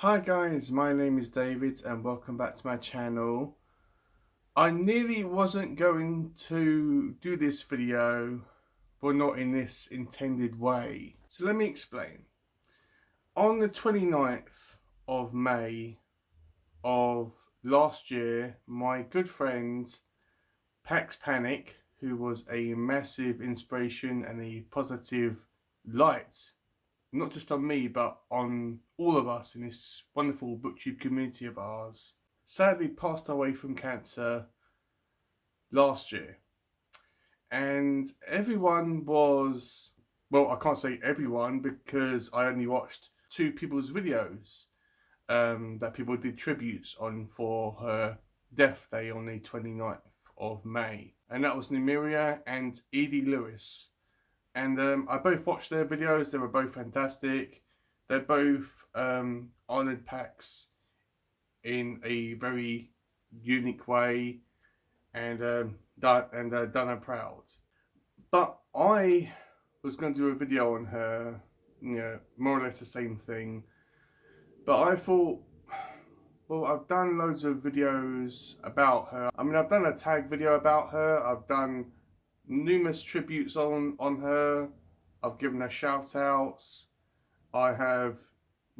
Hi guys, my name is David and welcome back to my channel. I nearly wasn't going to do this video, but not in this intended way. So let me explain. On the 29th of May of last year, my good friend Pax Panic, who was a massive inspiration and a positive light, not just on me, but on all of us in this wonderful booktube community of ours, sadly passed away from cancer last year. And everyone was, well, I can't say everyone because I only watched two people's videos that people did tributes on for her death day on the 29th of May. And that was Numeria and Edie Lewis. And I both watched their videos. They were both fantastic. They both honoured Pax in a very unique way and done her proud. But I was going to do a video on her, more or less the same thing. But I thought, well, I've done loads of videos about her. I mean, I've done a tag video about her. I've done numerous tributes on her. I've given her shout outs. I have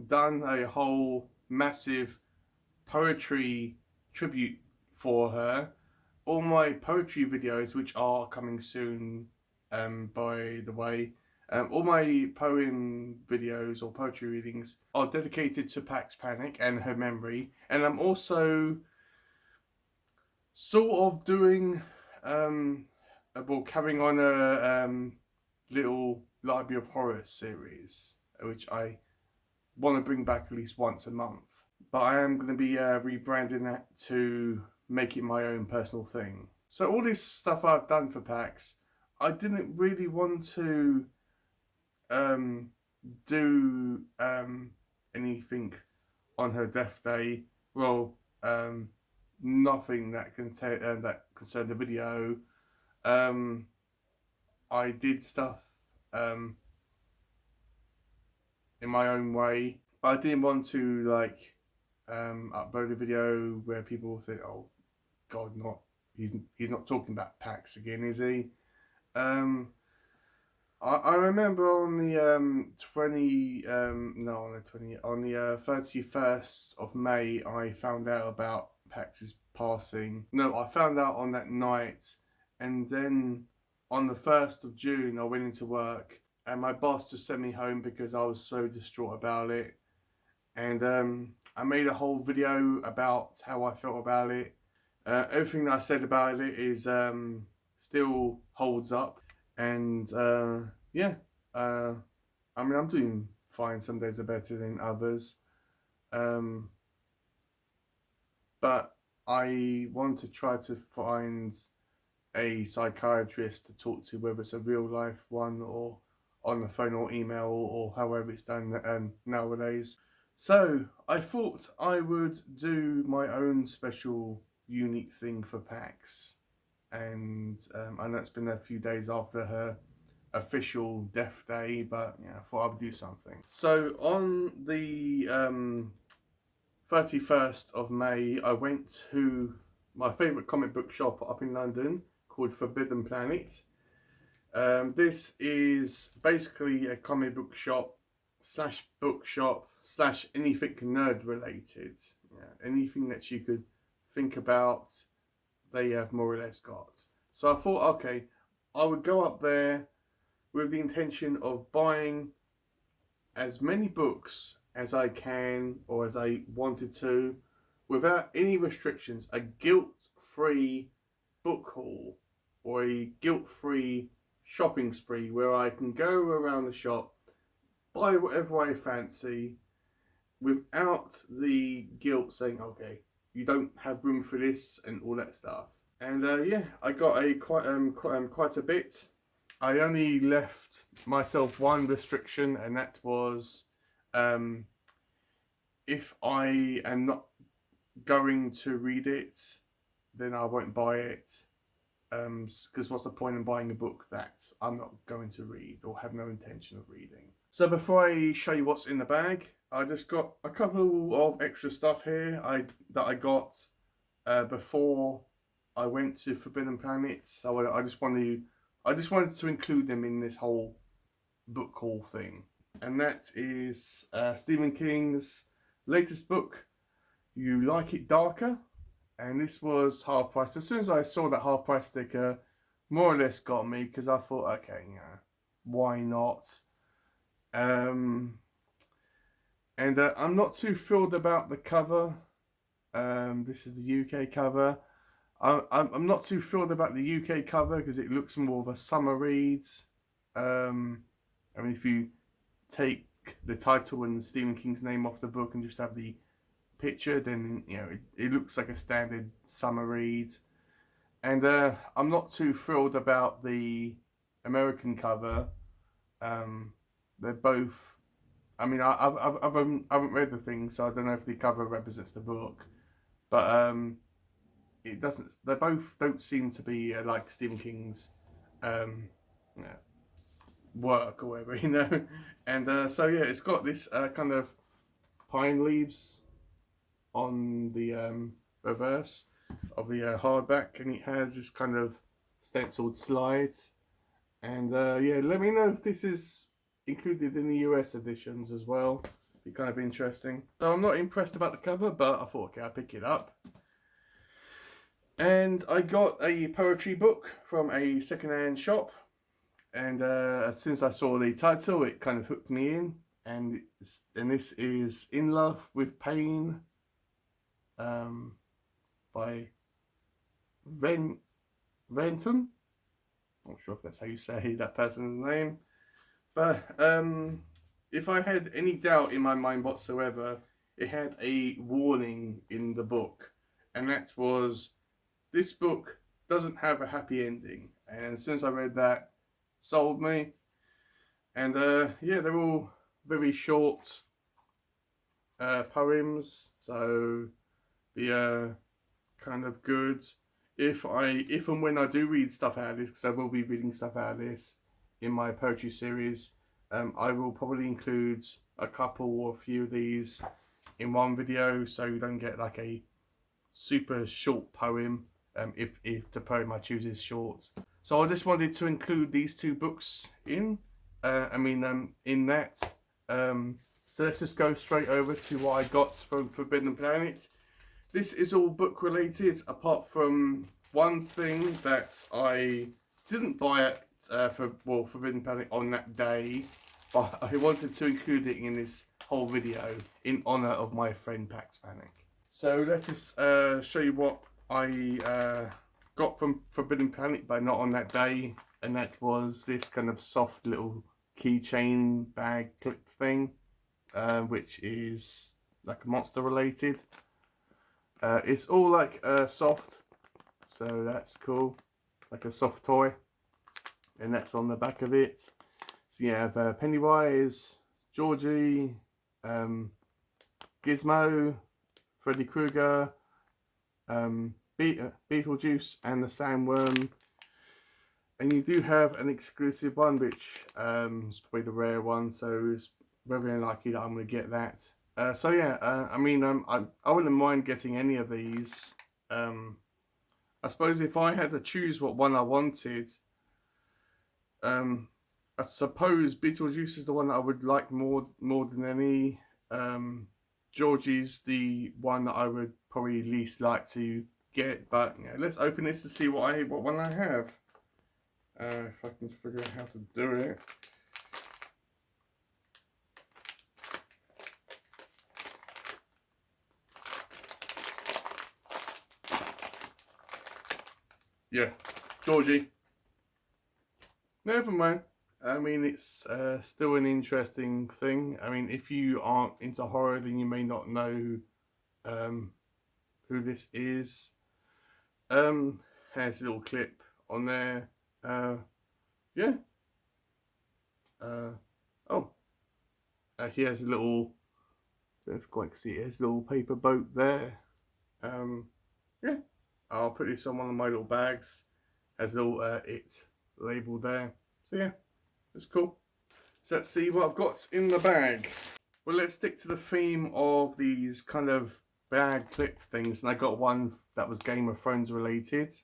done a whole massive poetry tribute for her. All my poetry videos, which are coming soon, by the way, all my poem videos or poetry readings are dedicated to Pax Panic and her memory. And I'm also sort of doing, well, carrying on a little Library of Horror series, which I want to bring back at least once a month. But I am going to be rebranding that to make it my own personal thing. So all this stuff I've done for PAX, I didn't really want to do anything on her death day. Well, nothing that concerned the video. I did stuff in my own way. I didn't want to upload a video where people say, "Oh God, he's not talking about PAX again, is he?" I remember on the 31st of May, I found out about Pax's passing. No, I found out on that night, and then on the 1st of June, I went into work, and my boss just sent me home because I was so distraught about it. And I made a whole video about how I felt about it. Everything that I said about it is still holds up. And yeah, I mean, I'm doing fine. Some days are better than others. But I want to try to find a psychiatrist to talk to, whether it's a real life one or on the phone or email or however it's done nowadays. So I thought I would do my own special unique thing for PAX. And I know it's been a few days after her official death day, but yeah, I thought I would do something. So on the 31st of May, I went to my favourite comic book shop up in London called Forbidden Planet. This is basically a comic book shop slash bookshop slash anything nerd related. Yeah, anything that you could think about, they have more or less got. So I thought, okay, I would go up there with the intention of buying as many books as I can or as I wanted to without any restrictions. A guilt-free book haul or a guilt-free shopping spree where I can go around the shop, buy whatever I fancy without the guilt saying, okay, you don't have room for this and all that stuff. And yeah, I got quite a bit. I only left myself one restriction, and that was if I am not going to read it, then I won't buy it. Because what's the point in buying a book that I'm not going to read or have no intention of reading? So before I show you what's in the bag, I just got a couple of extra stuff here that I got before I went to Forbidden Planets. So I just wanted to include them in this whole book haul thing, and that is Stephen King's latest book, You Like It Darker. And this was half price. As soon as I saw that half price sticker, more or less got me, because I thought, okay, yeah, why not? And I'm not too thrilled about the cover. This is the UK cover. I'm not too thrilled about the UK cover because it looks more of a summer read. I mean, if you take the title and Stephen King's name off the book and just have the picture, then it looks like a standard summer read. And I'm not too thrilled about the American cover. They're both. I mean, I haven't read the thing, so I don't know if the cover represents the book, but it doesn't. They both don't seem to be like Stephen King's work or whatever, And so yeah, it's got this kind of pine leaves on the reverse of the hardback, and it has this kind of stenciled slides. And yeah, let me know if this is included in the US editions as well. Be kind of interesting. So I'm not impressed about the cover, but I thought, okay, I'll pick it up. And I got a poetry book from a second-hand shop, and as soon as I saw the title, it kind of hooked me in. And this is In Love with Pain, by Venton. Not sure if that's how you say that person's name, but if I had any doubt in my mind whatsoever, it had a warning in the book, and that was, this book doesn't have a happy ending. And as soon as I read that, sold me. And yeah, they're all very short poems, so be kind of good. If and when I do read stuff out of this, because I will be reading stuff out of this in my poetry series, I will probably include a couple or a few of these in one video, so you don't get like a super short poem, if the poem I choose is short. So I just wanted to include these two books in that. So let's just go straight over to what I got from Forbidden Planet. This is all book related, apart from one thing that I didn't buy at Forbidden Planet on that day, but I wanted to include it in this whole video in honour of my friend Pax Panic. So let's just show you what I got from Forbidden Planet, but not on that day, and that was this kind of soft little keychain bag clip thing, which is like monster related. It's all like soft, so that's cool, like a soft toy, and that's on the back of it. So you have Pennywise, Georgie, Gizmo, Freddy Krueger, Beetlejuice, and the Sandworm. And you do have an exclusive one, which is probably the rare one, so it's very unlikely that I'm going to get that. So yeah, I wouldn't mind getting any of these. I suppose if I had to choose what one I wanted, I suppose Beetlejuice is the one that I would like more than any. Georgie's the one that I would probably least like to get. But yeah, let's open this to see what one I have. If I can figure out how to do it. Yeah, Georgie. Never mind. I mean, it's still an interesting thing. I mean, if you aren't into horror, then you may not know who this is. Has a little clip on there. Yeah. He has a little, I don't know if you quite see it, has a little paper boat there. Yeah. I'll put this on one of my little bags. has a little it label there. So yeah, it's cool. So let's see what I've got in the bag. Well, let's stick to the theme of these kind of bag clip things, and I got one that was Game of Thrones related.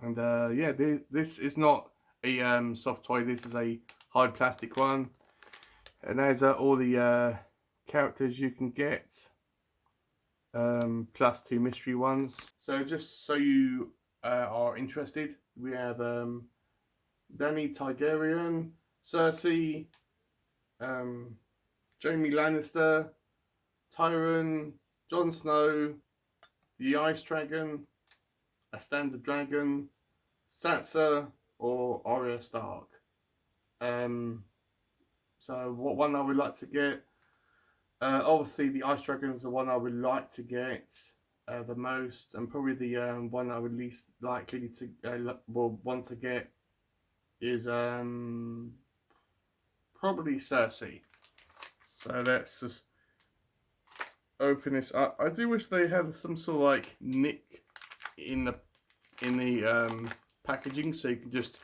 And yeah, this is not a soft toy. This is a hard plastic one, and there's all the characters you can get, plus 2 mystery ones. So just so you are interested, we have Dany Targaryen, Cersei, Jaime Lannister, Tyrion, Jon Snow, the Ice Dragon, a Standard Dragon, Sansa, or Arya Stark. So what one I would like to get? Obviously, the Ice Dragon is the one I would like to get the most, and probably the one I would least likely to want to get is probably Cersei. So let's just open this up. I do wish they had some sort of like nick in the packaging, so you can just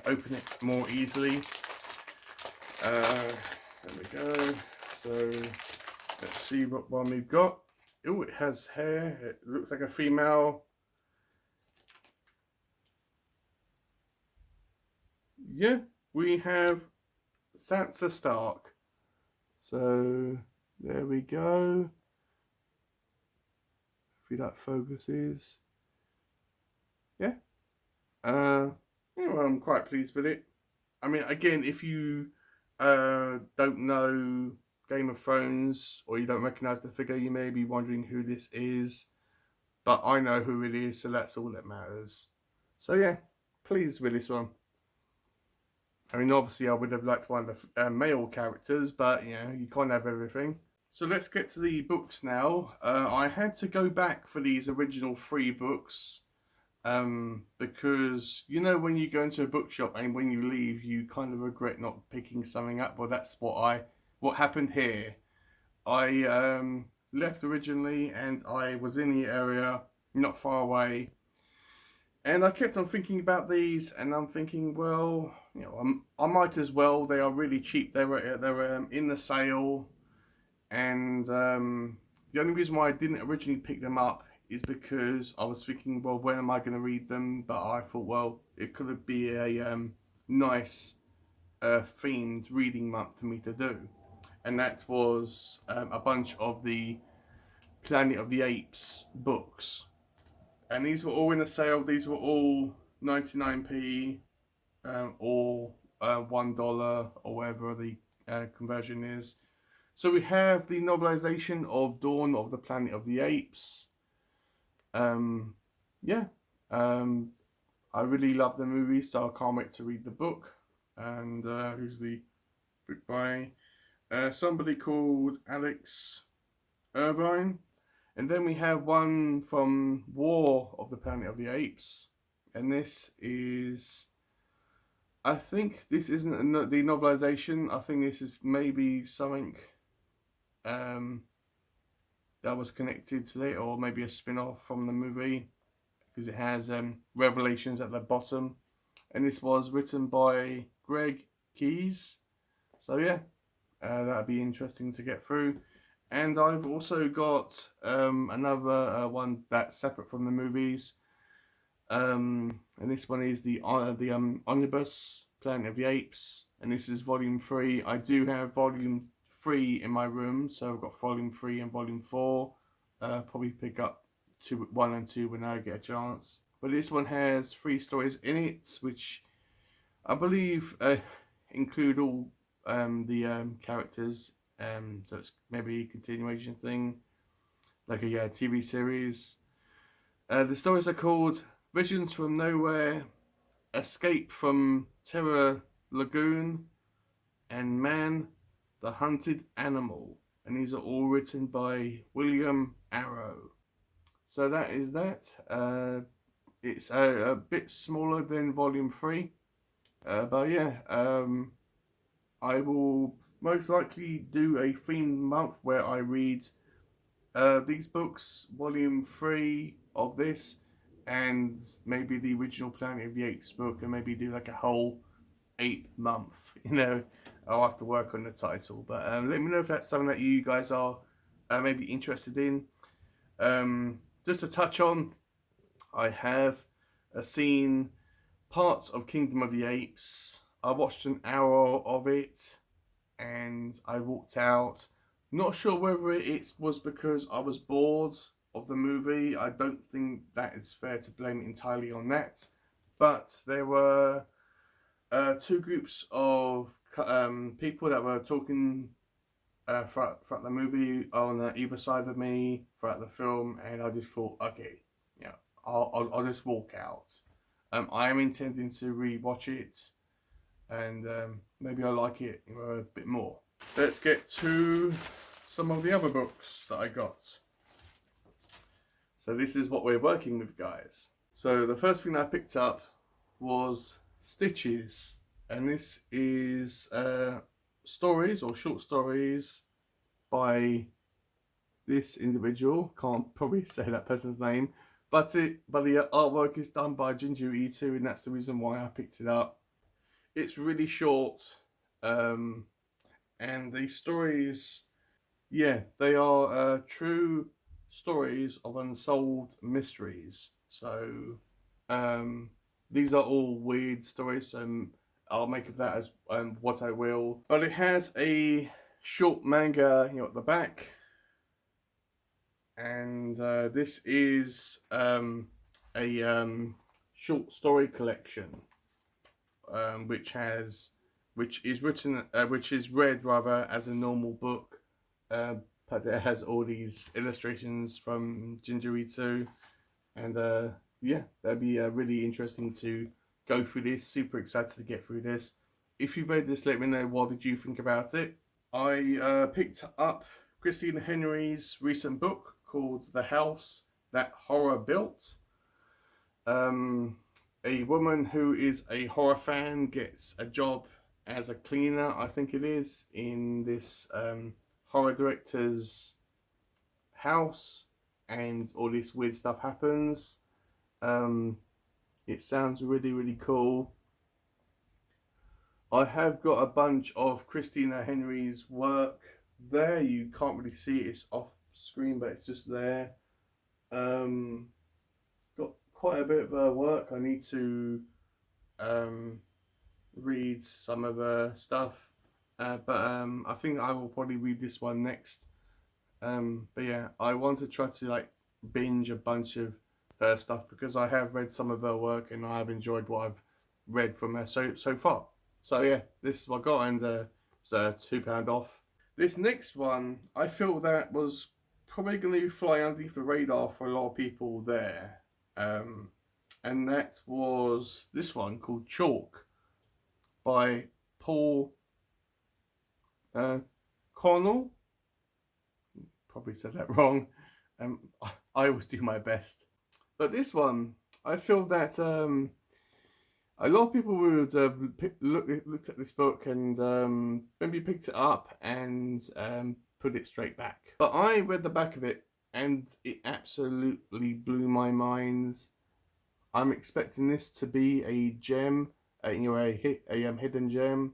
open it more easily. There we go. So let's see what one we've got. Oh, it has hair. It looks like a female. Yeah, we have Sansa Stark. So there we go. Hopefully that focuses. Yeah. Anyway, I'm quite pleased with it. I mean, again, if you don't know Game of Thrones, or you don't recognise the figure, you may be wondering who this is. But I know who it is, so that's all that matters. So yeah, pleased with this one. I mean, obviously I would have liked one of the male characters, but you know, you can't have everything. So let's get to the books now. I had to go back for these original 3 books. Because you know, when you go into a bookshop and when you leave, you kind of regret not picking something up. Well, that's what happened here. I left originally, and I was in the area not far away, and I kept on thinking about these, and I'm thinking, well, you know, I might as well. They are really cheap. They were in the sale, and the only reason why I didn't originally pick them up is because I was thinking, well, when am I going to read them? But I thought, well, it could be a nice themed reading month for me to do. And that was a bunch of the Planet of the Apes books. And these were all in a sale. These were all 99p or $1 or whatever the conversion is. So we have the novelization of Dawn of the Planet of the Apes. Yeah, I really love the movie, so I can't wait to read the book. And who's the book by? Somebody called Alex Irvine. And then we have one from War of the Planet of the Apes. And this is, I think this isn't the novelization. I think this is maybe something that was connected to it, or maybe a spin-off from the movie, because it has revelations at the bottom. And this was written by Greg Keyes. So yeah, that'd be interesting to get through. And I've also got another one that's separate from the movies. And this one is the Omnibus Planet of the Apes. And this is volume 3. I do have volume 3 in my room, so I've got volume 3 and volume 4. Probably pick up 1 and 2 when I get a chance. But this one has 3 stories in it, which I believe include all the characters. So it's maybe a continuation thing, like a TV series. The stories are called Visions from Nowhere, Escape from Terror Lagoon, and Man, the Hunted Animal. And these are all written by William Arrow. So that is that. It's a bit smaller than volume 3. But yeah, I will most likely do a themed month where I read these books, volume 3 of this, and maybe the original Planet of the Apes book, and maybe do like a whole 8 month. You know, I'll have to work on the title, but let me know if that's something that you guys are maybe interested in. Just to touch on, I have seen parts of Kingdom of the Apes. I watched an hour of it and I walked out. Not sure whether it was because I was bored of the movie. I don't think that is fair to blame entirely on that. But there were two groups of people that were talking throughout the movie on either side of me throughout the film, and I just thought, okay, yeah, I'll just walk out. I am intending to rewatch it, and maybe I like it a bit more. Let's get to some of the other books that I got. So this is what we're working with, guys. So the first thing that I picked up was Stitches, and this is stories or short stories by this individual. Can't probably say that person's name, but the artwork is done by Ginger Ito, and that's the reason why I picked it up. It's really short, and the stories, yeah, they are true stories of unsolved mysteries. So these are all weird stories, and I'll make of that as what I will. But it has a short manga, at the back, and this is a short story collection, which is read rather as a normal book, but it has all these illustrations from Ginger Ito, and yeah, that'd be really interesting to go through this. Super excited to get through this. If you read this, let me know what did you think about it. I picked up Christina Henry's recent book called The House That Horror Built. A woman who is a horror fan gets a job as a cleaner, I think it is, in this horror director's house, and all this weird stuff happens. It sounds really, really cool. I have got a bunch of Christina Henry's work there. You can't really see it, it's off screen, but it's just there. Got quite a bit of her work. I need to read some of her stuff, but I think I will probably read this one next. But yeah, I want to try to binge a bunch of her stuff, because I have read some of her work and I have enjoyed what I've read from her so far. So yeah, this is what I got, and it's £2 off. This next one, I feel that was probably going to fly underneath the radar for a lot of people there, and that was this one called Chalk by Paul Connell. Probably said that wrong. I always do my best. But this one, I feel that a lot of people would have looked at this book and maybe picked it up and put it straight back. But I read the back of it and it absolutely blew my mind. I'm expecting this to be a gem, a hidden gem.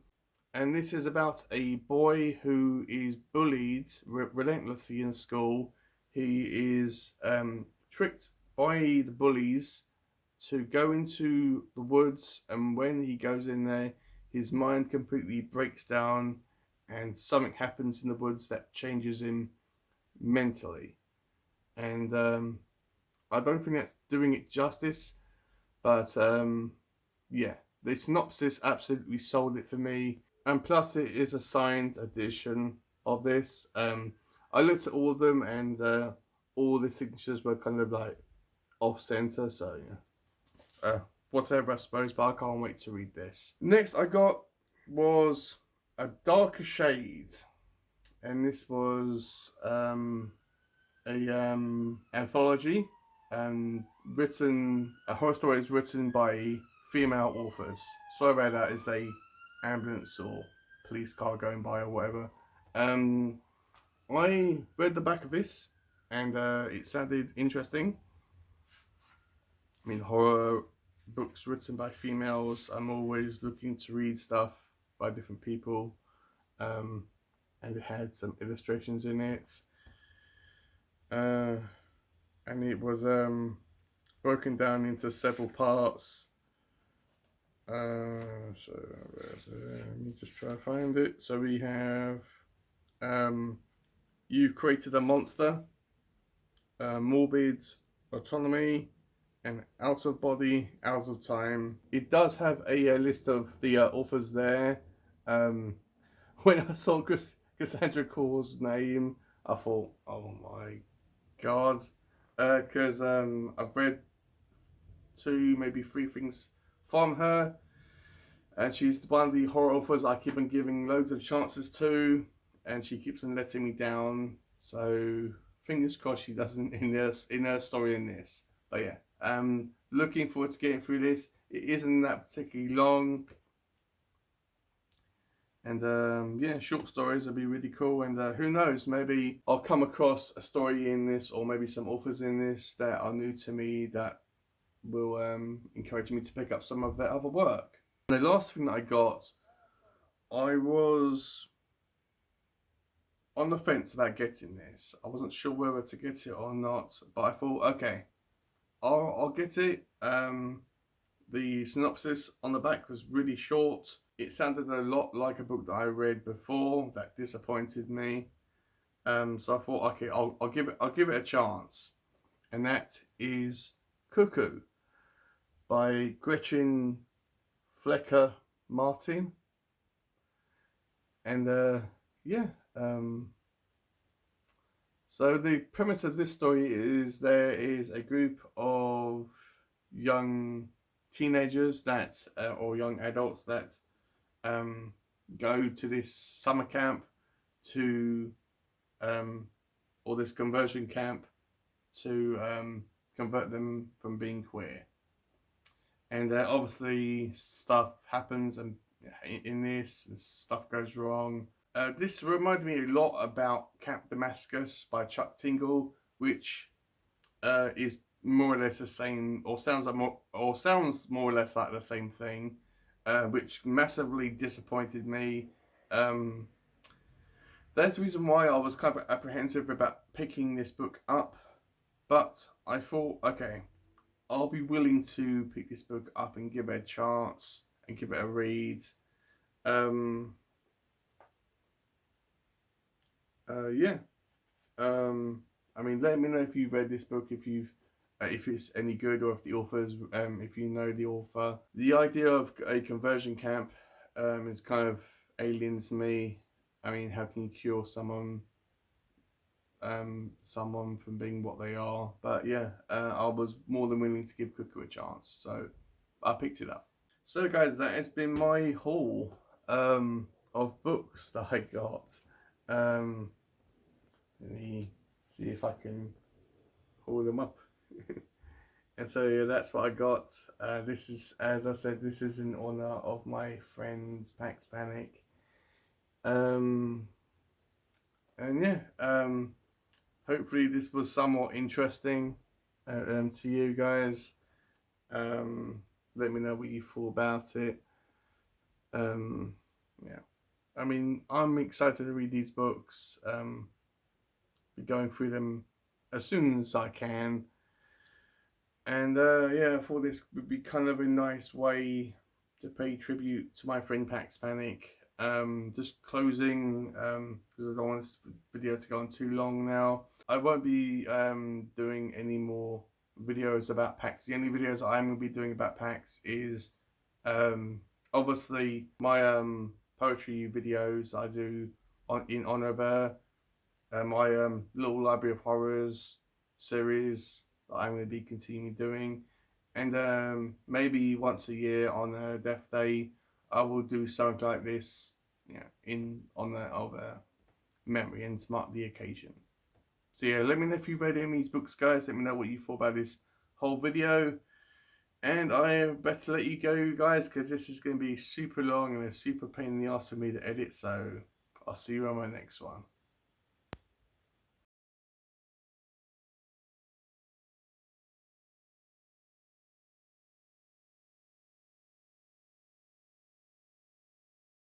And this is about a boy who is bullied relentlessly in school. He is tricked by the bullies to go into the woods, and when he goes in there, his mind completely breaks down and something happens in the woods that changes him mentally. And I don't think that's doing it justice, but yeah, the synopsis absolutely sold it for me. And plus it is a signed edition of this. I looked at all of them, and all the signatures were kind of off center, so yeah, whatever, I suppose, but I can't wait to read this. Next I got was A Darker Shade, and this was a anthology, and a horror story is written by female authors. Sorry about that, it's a ambulance or police car going by or whatever. I read the back of this, and it sounded interesting. I mean, horror books written by females, I'm always looking to read stuff by different people. And it had some illustrations in it. And it was broken down into several parts. So let me just try to find it. So we have You Created a Monster, Morbid Autonomy, and Out of Body, Out of Time. It does have a list of the authors there. When I saw Cassandra Core's name, I thought, oh my god, because I've read 2, maybe 3 things from her, and she's one of the horror authors I keep on giving loads of chances to, and she keeps on letting me down. So fingers crossed she doesn't in her story in this. But yeah, looking forward to getting through this. It isn't that particularly long. And yeah, short stories will be really cool. And who knows, maybe I'll come across a story in this, or maybe some authors in this that are new to me that will encourage me to pick up some of their other work. The last thing that I got, I was on the fence about getting this. I wasn't sure whether to get it or not, but I thought, okay, I'll get it. The synopsis on the back was really short. It sounded a lot like a book that I read before that disappointed me. So I thought, okay, I'll give it a chance, and that is Cuckoo by Gretchen Flecker Martin. And yeah, so the premise of this story is there is a group of young teenagers that or young adults that go to this summer camp to or this conversion camp to convert them from being queer. And obviously stuff happens and in this, and stuff goes wrong. This reminded me a lot about Camp Damascus by Chuck Tingle, which is more or less the same, or sounds more or less like the same thing, which massively disappointed me. That's the reason why I was kind of apprehensive about picking this book up. But I thought, okay, I'll be willing to pick this book up and give it a chance and give it a read. Yeah. I mean, let me know if you've read this book, if it's any good, or if the author's, if you know the author. The idea of a conversion camp is kind of alien to me. I mean, how can you cure someone from being what they are? But yeah, I was more than willing to give Cuckoo a chance, so I picked it up. So guys, that has been my haul of books that I got. Let me see if I can pull them up. And so yeah, that's what I got. This is, as I said, this is in honor of my friends Pax Panic. And yeah, hopefully this was somewhat interesting to you guys. Let me know what you thought about it. Yeah, I mean, I'm excited to read these books. Be going through them as soon as I can. And yeah, I thought this would be kind of a nice way to pay tribute to my friend Pax Panic. Just closing, because I don't want this video to go on too long now. I won't be doing any more videos about Pax. The only videos I'm going to be doing about Pax is obviously my poetry videos I do in honor of her. My little Library of Horrors series that I'm going to be continuing doing, and maybe once a year on her death day I will do something like this, in honor of her memory and to mark the occasion. So yeah, let me know if you've read any of these books, guys. Let me know what you thought about this whole video, and I better let you go, guys, because this is going to be super long and a super pain in the ass for me to edit. So I'll see you on my next one.